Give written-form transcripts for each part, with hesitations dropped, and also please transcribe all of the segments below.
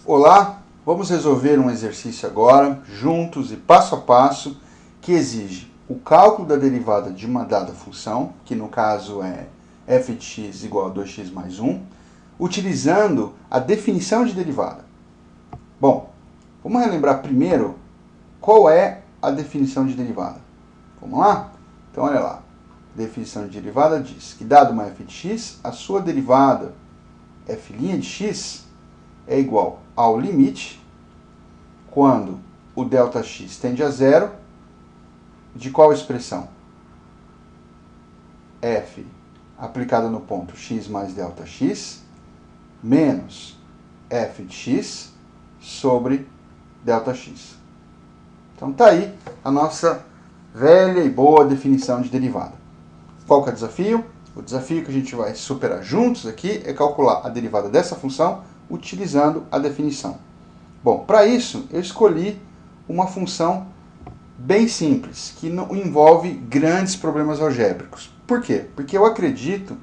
Olá, vamos resolver um exercício agora, juntos e passo a passo, que exige o cálculo da derivada de uma dada função, que no caso é f de x igual a 2x mais 1, utilizando a definição de derivada. Bom, vamos relembrar primeiro qual é a definição de derivada. Vamos lá? Então olha lá, a definição de derivada diz que dado uma f de x, a sua derivada f' de x é igual ao limite, quando o ΔX tende a zero, de qual expressão? F aplicada no ponto x mais ΔX, menos f de x sobre ΔX. Então tá aí a nossa velha e boa definição de derivada. Qual que é o desafio? O desafio que a gente vai superar juntos aqui é calcular a derivada dessa função utilizando a definição. Bom, para isso eu escolhi uma função bem simples, que não envolve grandes problemas algébricos. Por quê? Porque eu acredito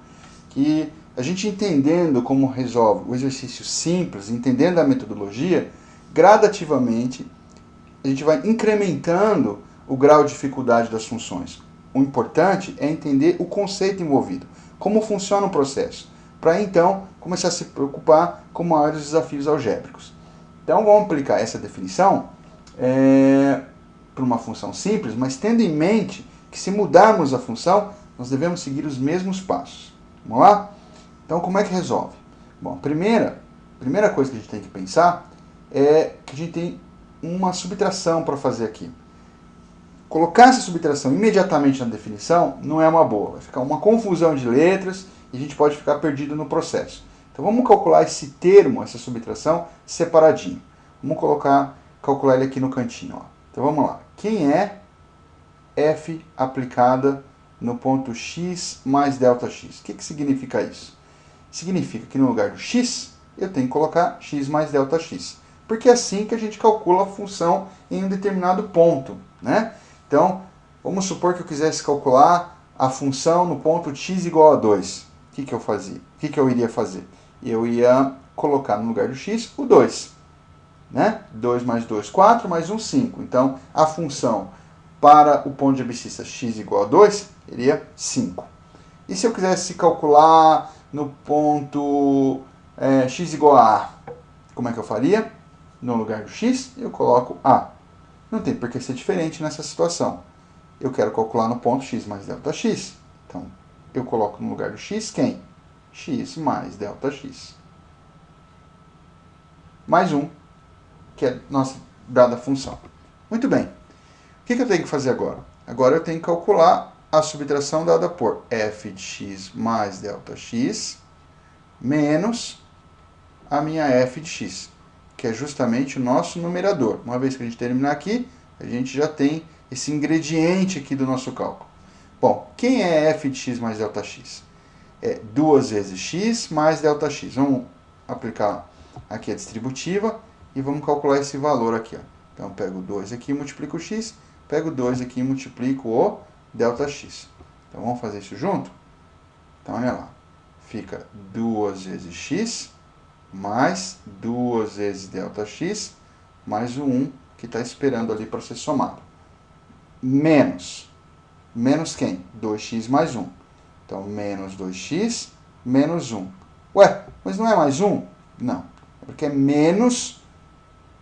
que a gente entendendo como resolve o exercício simples, entendendo a metodologia, gradativamente a gente vai incrementando o grau de dificuldade das funções. O importante é entender o conceito envolvido, como funciona o processo, para então começar a se preocupar com maiores desafios algébricos. Então vamos aplicar essa definição para uma função simples, mas tendo em mente que se mudarmos a função, nós devemos seguir os mesmos passos. Vamos lá? Então como é que resolve? Bom, a primeira coisa que a gente tem que pensar é que a gente tem uma subtração para fazer aqui. Colocar essa subtração imediatamente na definição não é uma boa. Vai ficar uma confusão de letras e a gente pode ficar perdido no processo. Então vamos calcular esse termo, essa subtração, separadinho. Vamos calcular ele aqui no cantinho. Ó. Então vamos lá. Quem é f aplicada no ponto x mais ΔX? O que significa isso? Significa que no lugar do x, eu tenho que colocar x mais ΔX. Porque é assim que a gente calcula a função em um determinado ponto, né? Então, vamos supor que eu quisesse calcular a função no ponto x igual a 2. O que eu fazia? O que eu iria fazer? Eu ia colocar no lugar do x o 2. Né? 2 mais 2, 4, mais 1, 5. Então, a função para o ponto de abscissa x igual a 2 seria 5. E se eu quisesse calcular no ponto x igual a a, como é que eu faria? No lugar do x, eu coloco a. Não tem por que ser diferente nessa situação. Eu quero calcular no ponto x mais ΔX. Então, eu coloco no lugar do x quem? X mais ΔX. Mais 1, que é nossa dada função. Muito bem. O que eu tenho que fazer agora? Agora eu tenho que calcular a subtração dada por f de x mais ΔX menos a minha f de x, que é justamente o nosso numerador. Uma vez que a gente terminar aqui, a gente já tem esse ingrediente aqui do nosso cálculo. Bom, quem é f de x mais ΔX? É 2 vezes x mais ΔX. Vamos aplicar aqui a distributiva e vamos calcular esse valor aqui. Ó. Então, eu pego 2 aqui e multiplico o x, pego 2 aqui e multiplico o ΔX. Então, vamos fazer isso junto? Então, olha lá. Fica 2 vezes x mais 2 vezes ΔX, mais o 1 que está esperando ali para ser somado. Menos quem? 2x mais 1. Então, menos 2x, menos 1. Ué, mas não é mais 1? Não, é porque é menos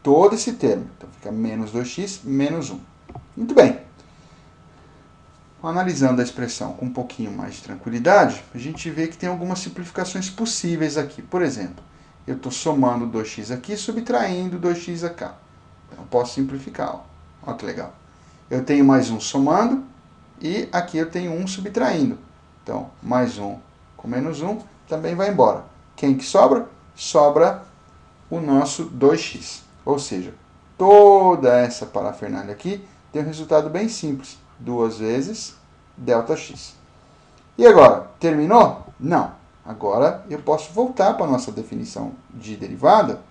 todo esse termo. Então, fica menos 2x, menos 1. Muito bem. Analisando a expressão com um pouquinho mais de tranquilidade, a gente vê que tem algumas simplificações possíveis aqui. Por exemplo, eu estou somando 2x aqui, subtraindo 2x aqui. Então, eu posso simplificar. Ó. Olha que legal. Eu tenho mais 1 somando e aqui eu tenho 1 subtraindo. Então, mais 1 com menos 1 também vai embora. Quem que sobra? Sobra o nosso 2x. Ou seja, toda essa parafernália aqui tem um resultado bem simples. 2 vezes ΔX. E agora, terminou? Não. Agora eu posso voltar para a nossa definição de derivada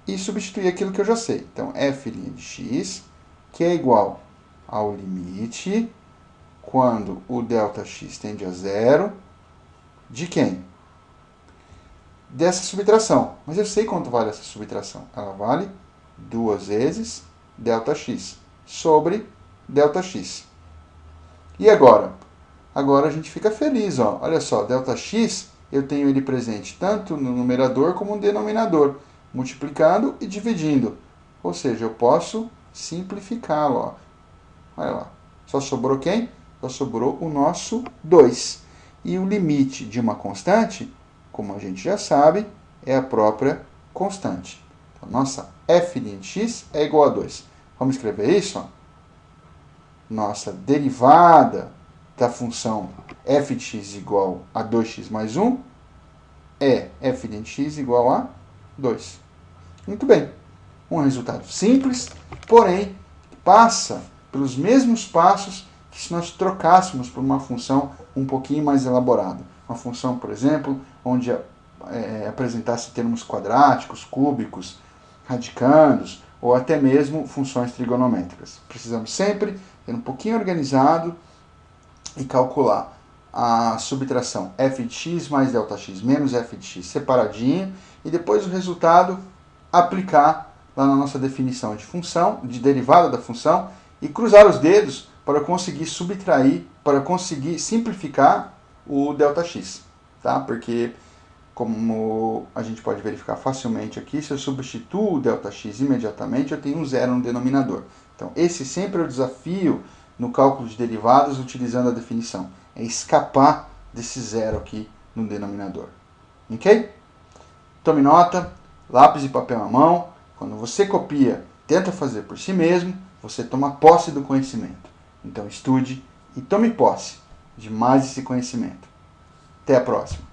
e substituir aquilo que eu já sei. Então, f' de x, que é igual ao limite, quando o ΔX tende a zero, de quem? dessa subtração. Mas eu sei quanto vale essa subtração. Ela vale 2 vezes ΔX sobre ΔX. E agora? Agora a gente fica feliz. Ó. Olha só, ΔX, eu tenho ele presente tanto no numerador como no denominador, multiplicando e dividindo. Ou seja, eu posso simplificá-lo. Ó. Olha lá. Só sobrou quem? Só sobrou o nosso 2. E o limite de uma constante, como a gente já sabe, é a própria constante. Então, nossa f de x é igual a 2. Vamos escrever isso? Ó. Nossa derivada da função f de x igual a 2x mais 1 é f de x igual a 2. Muito bem. Um resultado simples, porém passa pelos mesmos passos que se nós trocássemos por uma função um pouquinho mais elaborada. Uma função, por exemplo, onde apresentasse termos quadráticos, cúbicos, radicandos, ou até mesmo funções trigonométricas. Precisamos sempre ter um pouquinho organizado e calcular a subtração f de x mais ΔX menos f de x separadinho, e depois o resultado aplicar lá na nossa definição de função, de derivada da função, e cruzar os dedos para conseguir subtrair, para conseguir simplificar o ΔX, tá? Porque, como a gente pode verificar facilmente aqui, se eu substituo o ΔX imediatamente, eu tenho um zero no denominador. Então, esse sempre é o desafio no cálculo de derivadas utilizando a definição. É escapar desse zero aqui no denominador. Ok? Tome nota, lápis e papel à mão. Quando você copia, tenta fazer por si mesmo, você toma posse do conhecimento. Então estude e tome posse de mais esse conhecimento. Até a próxima.